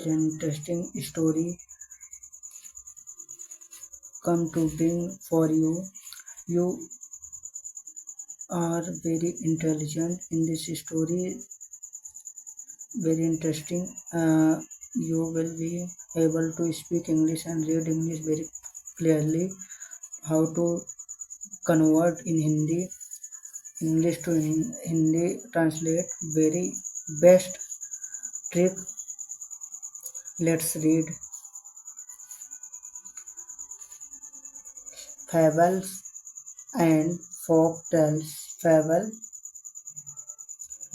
Interesting story come to bring for you. You are very intelligent in this story, very interesting. You will be able to speak English and read English very clearly. How to convert in Hindi, English to Hindi translate, very best trick. Let's read fables and folk tales. Fable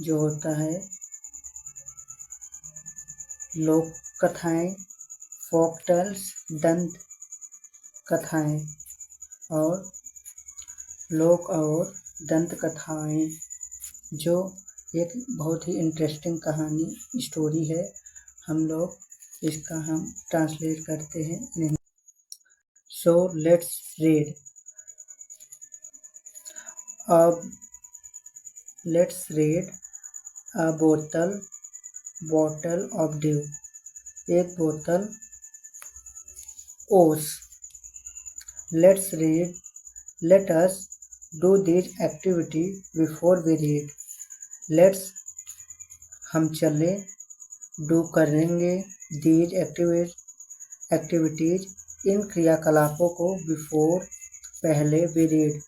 जो होता है लोक कथाएं, folk tales दंत कथाएं और लोक और दंत कथाएं, जो एक बहुत ही इंटरेस्टिंग कहानी स्टोरी है। हम लोग इसका हम ट्रांसलेट करते हैं। So let's read. अब let's read a bottle of dew. एक बोतल ओस। Let's read. Let us do this activity before we read. Let's हम चले, डू करेंगे, दीज एक्टिविटीज इन क्रियाकलापों को, बिफोर पहले, वी रीड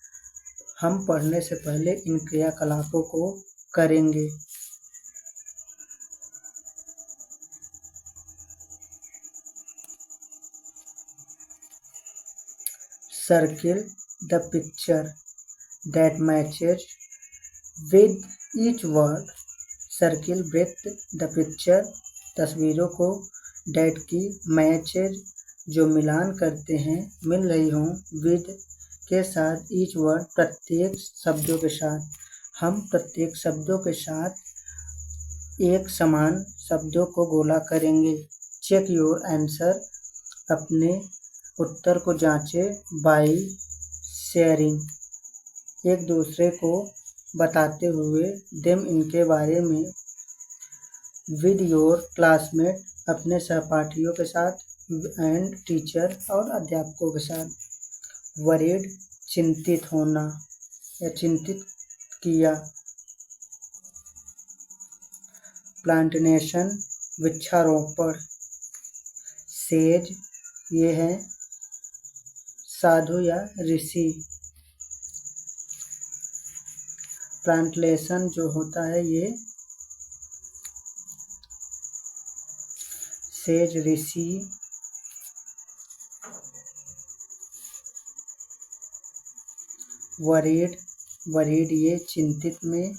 हम पढ़ने से पहले इन क्रियाकलापों को करेंगे। Circle the picture that matches with each word. Circle breath the picture तस्वीरों को, डेट की, मैचेज जो मिलान करते हैं, मिल रही हों, विद के साथ, ईच वर्ड प्रत्येक शब्दों के साथ। हम प्रत्येक शब्दों के साथ एक समान शब्दों को गोला करेंगे। चेक योर आंसर अपने उत्तर को जांचें। बाई शेयरिंग एक दूसरे को बताते हुए, देम इनके बारे में, विद योर क्लासमेट अपने सहपाठियों के साथ, एंड टीचर और अध्यापकों के साथ। वरीड चिंतित होना या चिंतित किया। प्लांटेशन वृक्षारोपण। सेज ये है साधु या ऋषि। प्लांटेशन जो होता है ये सेज ऋषि। वरीड ये चिंतित में।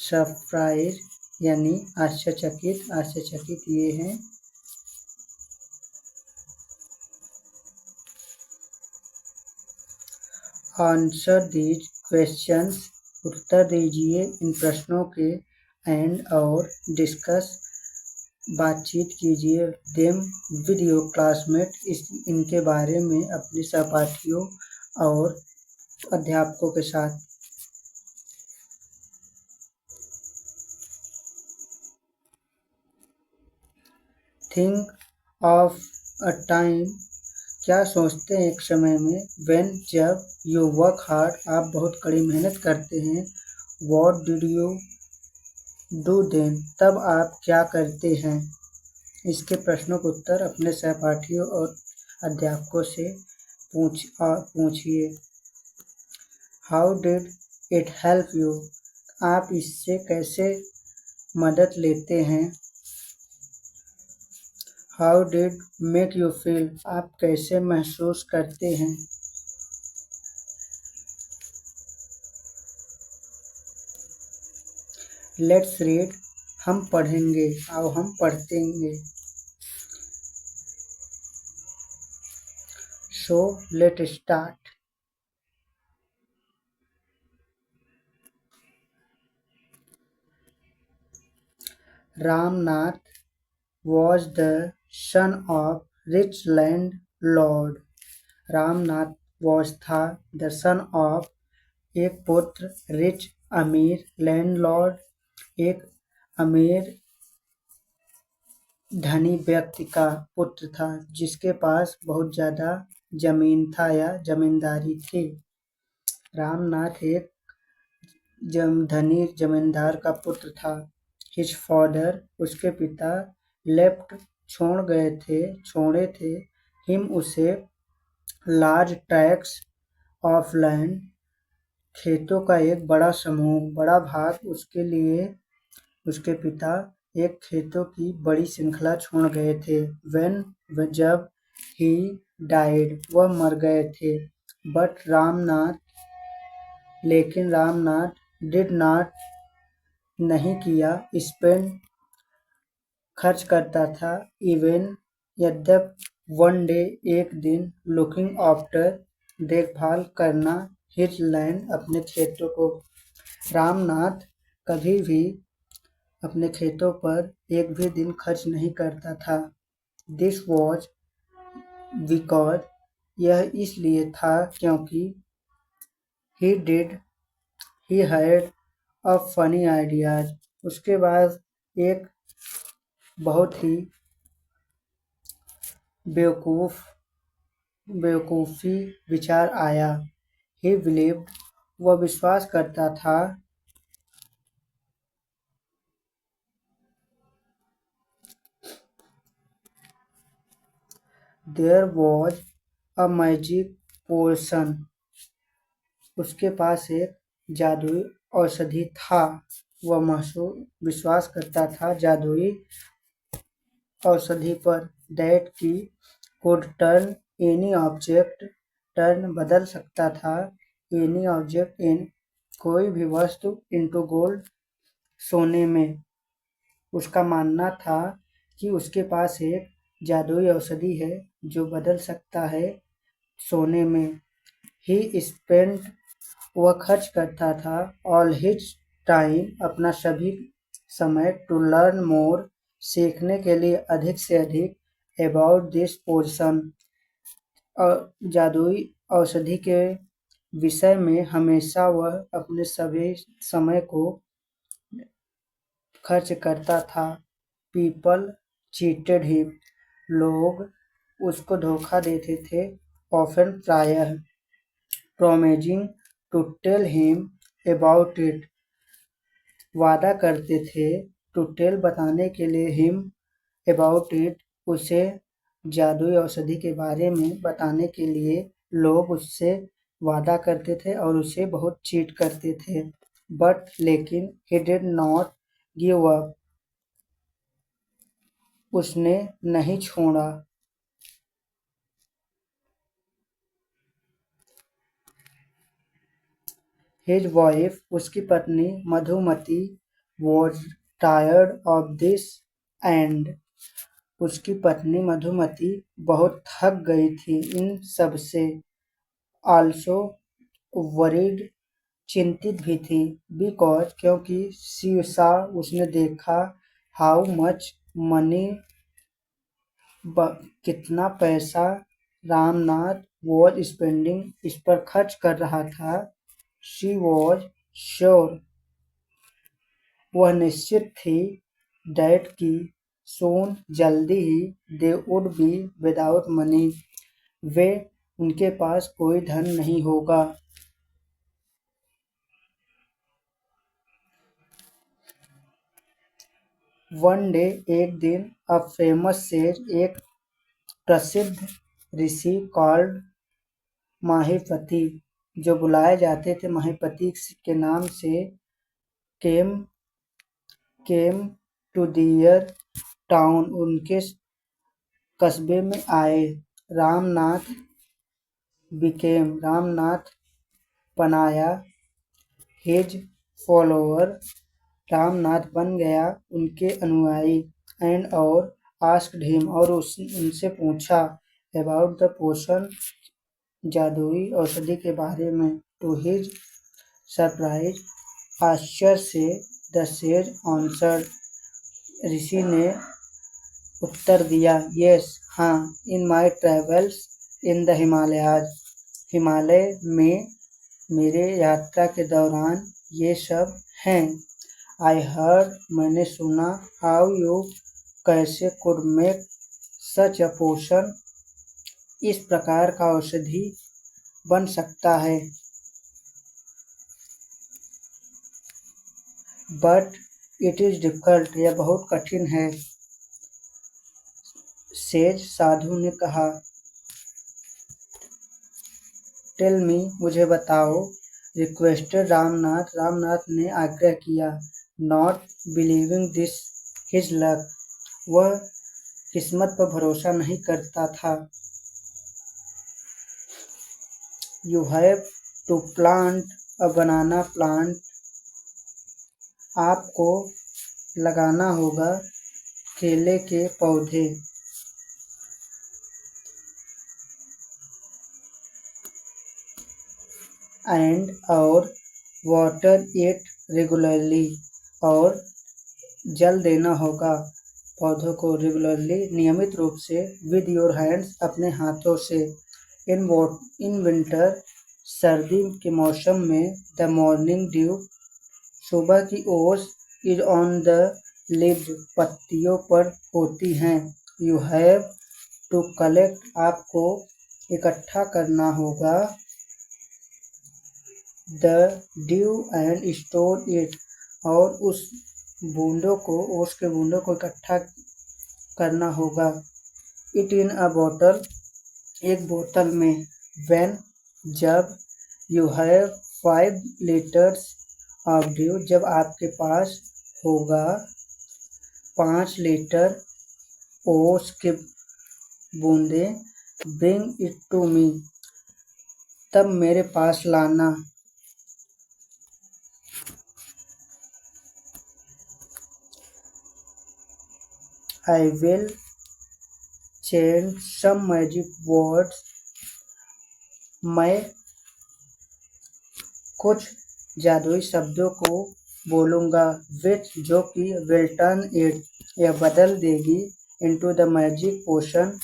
सरप्राइज यानी आश्चर्यचकित ये हैं। आंसर दीज क्वेश्चंस उत्तर दीजिए इन प्रश्नों के, एंड और डिस्कस बातचीत कीजिए, देम विद योर क्लासमेट इनके बारे में अपने सहपाठियों और अध्यापकों के साथ। थिंक ऑफ अ टाइम क्या सोचते हैं एक समय में, व्हेन जब, यू वर्क हार्ड आप बहुत कड़ी मेहनत करते हैं, what did you do then तब आप क्या करते हैं। इसके प्रश्नों का उत्तर अपने सहपाठियों और अध्यापकों से पूछिए। How did it help you आप इससे कैसे मदद लेते हैं। How did make you feel आप कैसे महसूस करते हैं। लेट्स रीड हम पढ़ेंगे, आओ हम पढ़तेंगे। So let start. Ramnath was the son of rich landlord. Ramnath was था the son of एक पुत्र रिच अमीर लैंडलॉर्ड, एक अमीर धनी व्यक्ति का पुत्र था जिसके पास बहुत ज्यादा जमीन था या जमींदारी थी। रामनाथ एक धनी जमींदार का पुत्र था। हिज फादर, उसके पिता, लेफ्ट छोड़े थे हिम उसे लार्ज ट्रैक्ट्स ऑफ लैंड, खेतों का एक बड़ा समूह, बड़ा भाग उसके लिए उसके पिता एक खेतों की बड़ी श्रृंखला छोड़ गए थे। जब ही डाइड, वह मर गए थे। लेकिन रामनाथ डिड नॉट, नहीं किया, स्पेंड, खर्च करता था, इवन, यद्यप, वन डे, एक दिन, लुकिंग आफ्टर, देखभाल करना, हिज लैंड, अपने खेतों को। रामनाथ कभी भी अपने खेतों पर एक भी दिन खर्च नहीं करता था। दिस वॉज बिकॉज, यह इसलिए था क्योंकि he had a funny ideas, उसके बाद एक बहुत ही बेवकूफ़ी विचार आया। ही बिलीव्ड, वह विश्वास करता था, there was a magic potion, उसके पास एक जादुई औषधि था। वह विश्वास करता था जादुई औषधि पर, दैट की could turn any object, turn, बदल सकता था, एनी ऑब्जेक्ट, इन, कोई भी वस्तु, इनटू गोल्ड, सोने में। उसका मानना था कि उसके पास एक जादुई औषधि है जो बदल सकता है सोने में। ही स्पेंट, वह खर्च करता था, ऑल हिज टाइम, अपना सभी समय, टू लर्न मोर, सीखने के लिए अधिक से अधिक, अबाउट दिस पोर्शन, जादुई औषधि के विषय में। हमेशा वह अपने सभी समय को खर्च करता था। पीपल चीटेड हिम, लोग उसको धोखा देते थे। ऑफन, प्रायः, promising to tell him about it, वादा करते थे, टू टेल, बताने के लिए, हिम, अबाउट इट, उसे जादुई औषधि के बारे में बताने के लिए लोग उससे वादा करते थे और उसे बहुत चीट करते थे। बट, लेकिन, he did not give up, उसने नहीं छोड़ा। हिज वाइफ, उसकी पत्नी, Madhumati, was tired of this, and, उसकी पत्नी मधुमती बहुत थक गई थी इन सब से। आल्सो वरीड, चिंतित भी थी, बिकॉज, क्योंकि, शी सा, उसने देखा, हाउ मच मनी, कितना पैसा, रामनाथ वॉज स्पेंडिंग, इस पर खर्च कर रहा था। शी वॉज श्योर, वह निश्चित थी, दैट की, सोन, जल्दी ही, they would be without money, वे, उनके पास कोई धन नहीं होगा। वन डे, एक दिन, अ फेमस सेज, एक प्रसिद्ध ऋषि, कॉल्ड, माहिपति, जो बुलाए जाते थे माहिपति के नाम से, केम टू दियर टाउन, उनके कस्बे में आए। रामनाथ बनाया, हिज फॉलोअर, रामनाथ बन गया उनके अनुयायी, एंड, और, आस्क्ड हिम, और उनसे पूछा, अबाउट द पोशन, जादुई औषधि के बारे में। टू हिज सरप्राइज, आश्चर्य से, द सेज आंसर्ड, ऋषि ने उत्तर दिया, यस, हाँ, in my travels in the Himalayas, Himalaya में मेरे यात्रा के दौरान ये सब हैं। आई हर्ड, मैंने सुना, हाउ यू, कैसे, कुड मेक सच अ पोशन, इस प्रकार का औषधि बन सकता है। बट इट इज डिफिकल्ट, यह बहुत कठिन है। सेज, साधु ने कहा। टेल मी, मुझे बताओ। रिक्वेस्टेड रामनाथ, रामनाथ ने आग्रह किया। Not believing this his luck, वह किस्मत पर भरोसा नहीं करता था। You have to plant a banana plant, आपको लगाना होगा केले के पौधे। एंड और वाटर इट रेगुलरली, और जल देना होगा पौधों को रेगुलरली, नियमित रूप से। विद योर हैंड्स, अपने हाथों से। इन विंटर, सर्दी के मौसम में। द मॉर्निंग ड्यू, सुबह की ओस। इज ऑन द लीव्स, पत्तियों पर होती हैं। यू हैव टू कलेक्ट, आपको इकट्ठा करना होगा। The due and store it, और उस बूंदों को, ओस के बूंदों को इकट्ठा करना होगा। इट इन अ बॉटल, एक बोतल में। व्हेन, जब। You have 5 litres of due, जब आपके पास होगा 5 लीटर ओस के बूंदे। ब्रिंग इट टू मी, तब मेरे पास लाना। I will change some magic words, मैं कुछ जादुई शब्दों को बोलूँगा। विच, जो कि। विल टर्न इट, यह बदल देगी। इनटू द मैजिक पोशन,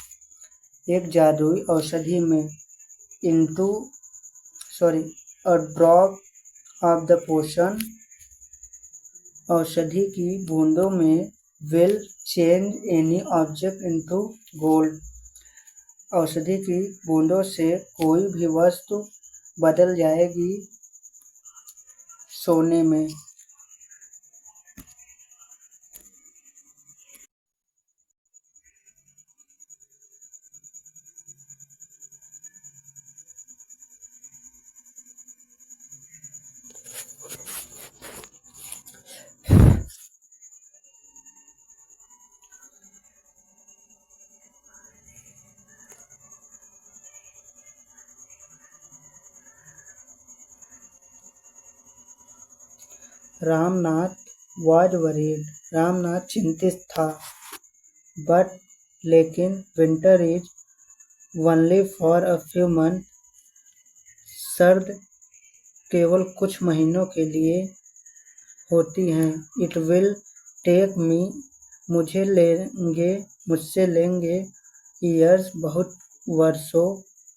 एक जादुई औषधि में। Into, sorry, a drop of the potion, औषधि की बूंदों में। Will change any object into gold, औषधि की बूंदों से कोई भी वस्तु बदल जाएगी सोने में। रामनाथ वॉज वरीड, रामनाथ चिंतित था। बट, लेकिन। Winter is only for a few month, सर्द केवल कुछ महीनों के लिए होती हैं। इट विल टेक मी, मुझसे लेंगे। ईयर्स, बहुत वर्षों।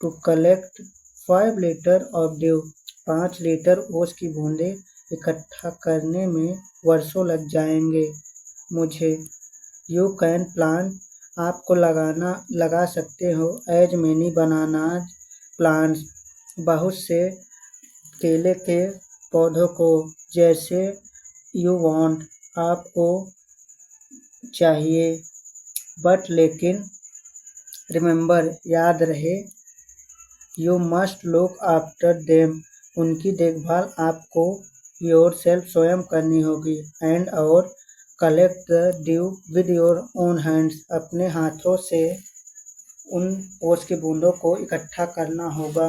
To collect 5 litre of dew, 5 litre ओस की बूंदें इकट्ठा करने में वर्षों लग जाएंगे मुझे। यू कैन प्लांट, आपको लगा सकते हो। एज मेनी बनानाज प्लांट्स, बहुत से केले के पौधों को। जैसे यू वांट, आपको चाहिए। बट, लेकिन। रिमेंबर, याद रहे। You must look after them, उनकी देखभाल आपको योरसेल्फ, स्वयं करनी होगी। एंड और collect the due with your own hands, अपने हाथों से उन ओस की बूंदों को इकट्ठा करना होगा।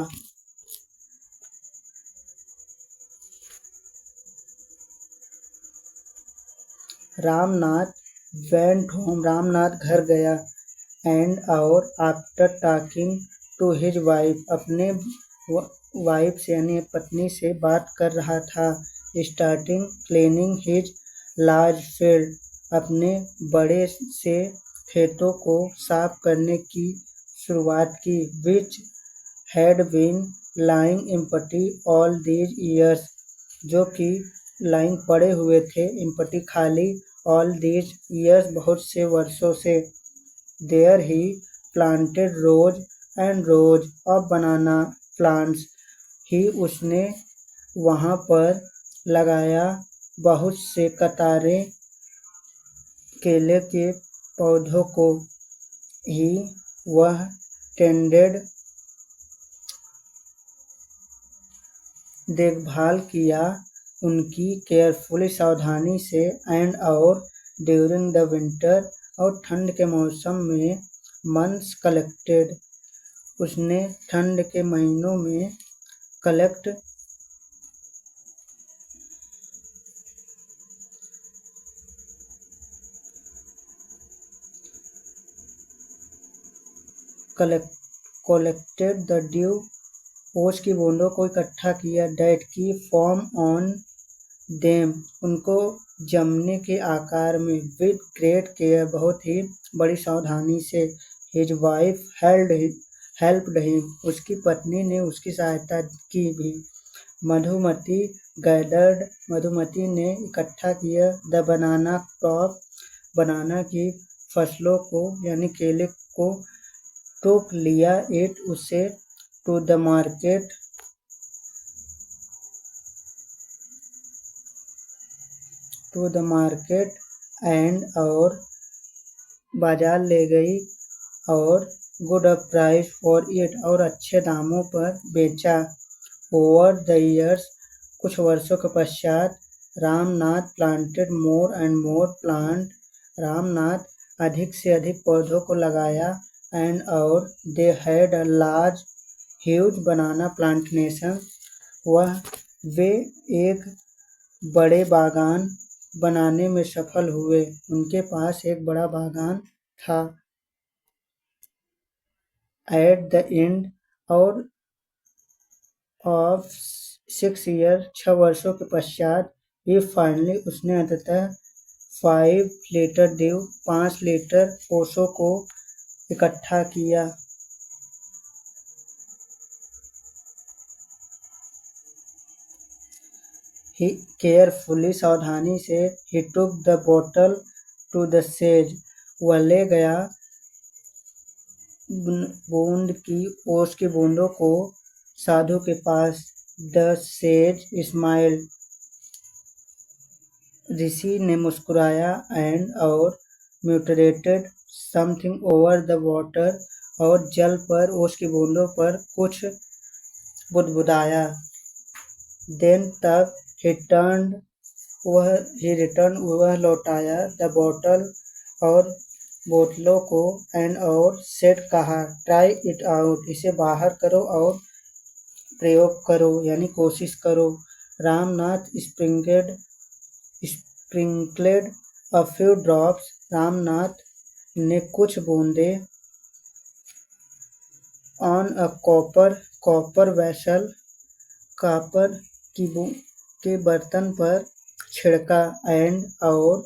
रामनाथ वेंट होम, रामनाथ घर गया। एंड और after talking to his wife, अपने वाइफ से यानी पत्नी से बात कर रहा था। Starting cleaning his large field, अपने बड़े से खेतों को साफ करने की शुरुआत की। Which had been lying empty all these years, जो कि लाइन पड़े हुए थे एम्प्टी खाली ऑल दीज ईयर्स बहुत से वर्षों से। There he planted rows and rows of banana plants. He उसने वहाँ पर लगाया बहुत से कतारें केले के पौधों को। ही वह टेंडेड देखभाल किया उनकी केयरफुली सावधानी से एंड और ड्यूरिंग द विंटर और ठंड के मौसम में मंथ्स कलेक्टेड। उसने ठंड के महीनों में कलेक्ट collected the dew ओस की बूंदों को इकट्ठा किया डैट की फॉर्म ऑन देम उनको जमने के आकार में विद ग्रेट केयर बहुत ही बड़ी सावधानी से। हिज वाइफ हेल्प्ड हिम उसकी पत्नी ने उसकी सहायता की भी। मधुमती गैदर्ड मधुमती ने इकट्ठा किया द बनाना क्रॉप बनाना की फसलों को यानी केले को। टुक लिया इट उसे टू द मार्केट एंड और बाजार ले गई और गुड प्राइस फॉर इट और अच्छे दामों पर बेचा। ओवर द ईयर्स कुछ वर्षों के पश्चात Ramnath planted more and more plant Ramnath अधिक से अधिक पौधों को लगाया एंड और they had a large huge banana plantation वे एक बड़े बागान बनाने में सफल हुए। उनके पास एक बड़ा बागान था। एट द एंड और ऑफ 6 ईयर 6 वर्षों के पश्चात ही फाइनली उसने अंततः 5 लीटर ड्यू 5 लीटर ओसों को इकट्ठा किया। ही केयरफुली सावधानी से ही took the bottle to the sage वह ले गया ओस की बूंदों को साधु के पास। द सेज स्माइल ऋषि ने मुस्कुराया एंड और muttered something over the water और जल पर ओस की बूंदों पर कुछ बुदबुदाया। देन तब ही रिटर्न वह लौटाया द बॉटल और बोतलों को एंड और सेट कहा ट्राई इट आउट इसे बाहर करो और प्रयोग करो यानी कोशिश करो। Ramnath sprinkled a few drops Ramnath ने कुछ बूंदें on a copper vessel copper के बर्तन पर छिड़का एंड और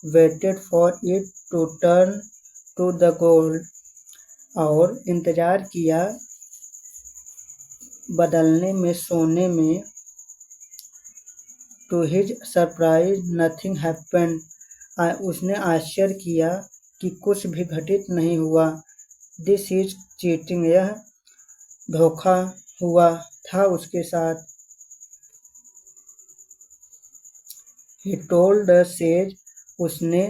waited for it to turn to the gold और इंतजार किया बदलने में सोने में। To his surprise nothing happened उसने आश्चर्य किया कि कुछ भी घटित नहीं हुआ। दिस इज चीटिंग यह धोखा हुआ था उसके साथ। ही टोल्ड द सेज उसने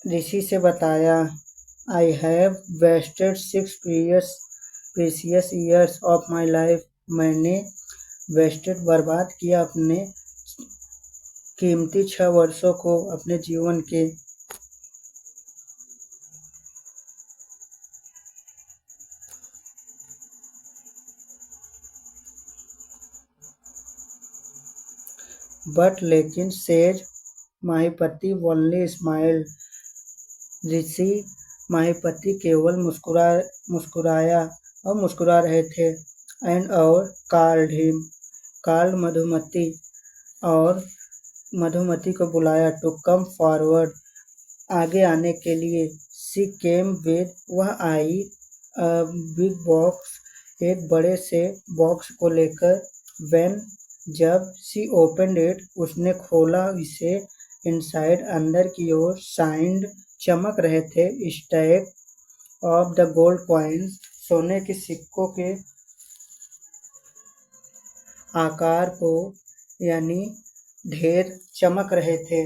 ऋषि से बताया I have wasted 6 precious years of my life मैंने वेस्टेड बर्बाद किया अपने कीमती 6 वर्षों को अपने जीवन के। बट लेकिन सेज माहिपति ओनली स्माइल्ड ऋषि माहिपति केवल मुस्कुरा रहे थे। एंड और कॉल्ड मधुमती और मधुमती को बुलाया टू कम फॉरवर्ड आगे आने के लिए। शी केम विद वह आई अ बिग बॉक्स एक बड़े से बॉक्स को लेकर। व्हेन जब शी ओपनड इट, उसने खोला इसे, इनसाइड, अंदर की ओर, शाइन्ड, चमक रहे थे, stack of the gold coins, सोने के सिक्कों के आकार को यानी ढेर चमक रहे थे।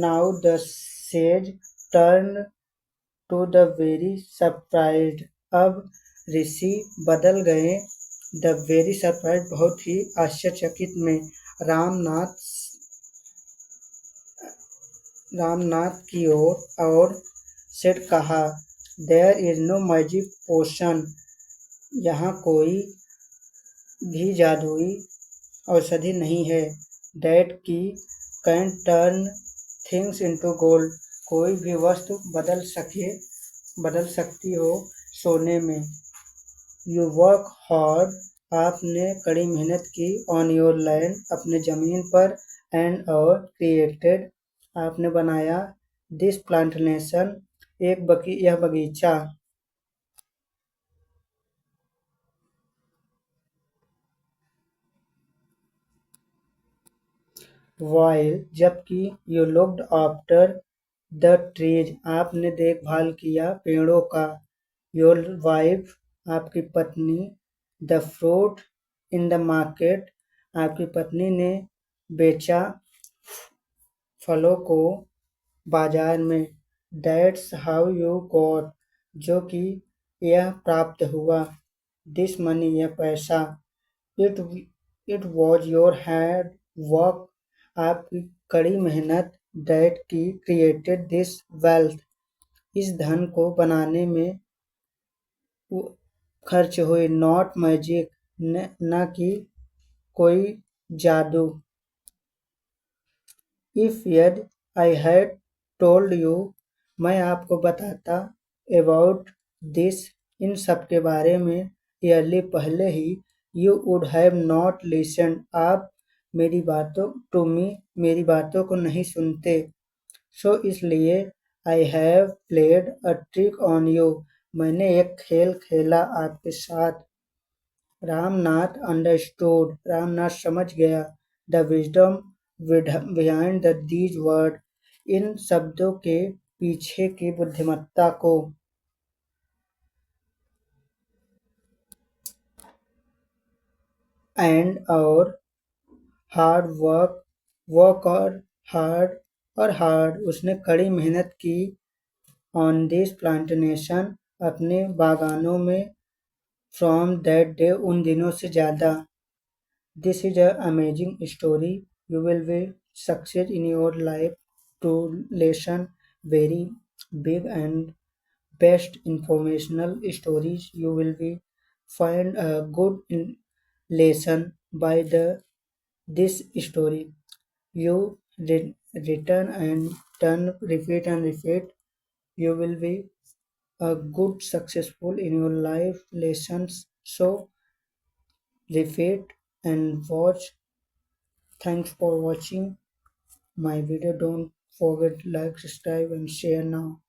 Now the sage turn to the very surprised, अब ऋषि बदल गए। द वेरी सरप्राइज, बहुत ही आश्चर्यचकित में। रामनाथ रामनाथ की ओर और सेठ कहा, there is no magic potion, यहाँ कोई भी जादुई औषधि नहीं है। डैट की can turn things into gold, कोई भी वस्तु बदल सकती हो सोने में। यू वर्क हार्ड, आपने कड़ी मेहनत की। ऑन योर लैंड, अपने ज़मीन पर। एंड और क्रिएटेड, आपने बनाया। दिस प्लांटेशन, यह बगीचा। वाइल, जबकि you looked after the trees, आपने देखभाल किया पेड़ों का। योर वाइफ, आपकी पत्नी। The fruit in the market, आपकी पत्नी ने बेचा फलों को बाजार में। दैट्स हाउ यू गॉट, जो कि यह प्राप्त हुआ। दिस मनी, यह पैसा। It it was your hard work, आपकी कड़ी मेहनत। दैट की क्रिएटेड दिस वेल्थ, इस धन को बनाने में खर्च हुई। नॉट मैजिक, न कि कोई जादू। इफ यदि आई हैड टोल्ड यू, मैं आपको बताता, अबाउट दिस, इन सब के बारे में, ईयरली, पहले ही, you would have not listened, आप मेरी बातों को नहीं सुनते। सो इसलिए, I have played a trick on you, मैंने एक खेल खेला आपके साथ। रामनाथ अंडरस्टूड, रामनाथ समझ गया। The wisdom behind these word, इन शब्दों के पीछे की बुद्धिमत्ता को। एंड और हार्ड वर्क, वर्क और हार्ड, उसने कड़ी मेहनत की। ऑन दिस प्लांटेशन, अपने बागानों में। फ्रॉम दैट डे, उन दिनों से ज़्यादा। This is an amazing story. You will be succeed in your life to lesson very big and best informational stories. You will be find a good lesson by the this story. You return and turn, repeat and repeat. You will be a good successful in your life lessons. So repeat and watch. Thanks for watching my video. Don't forget like, subscribe and share now.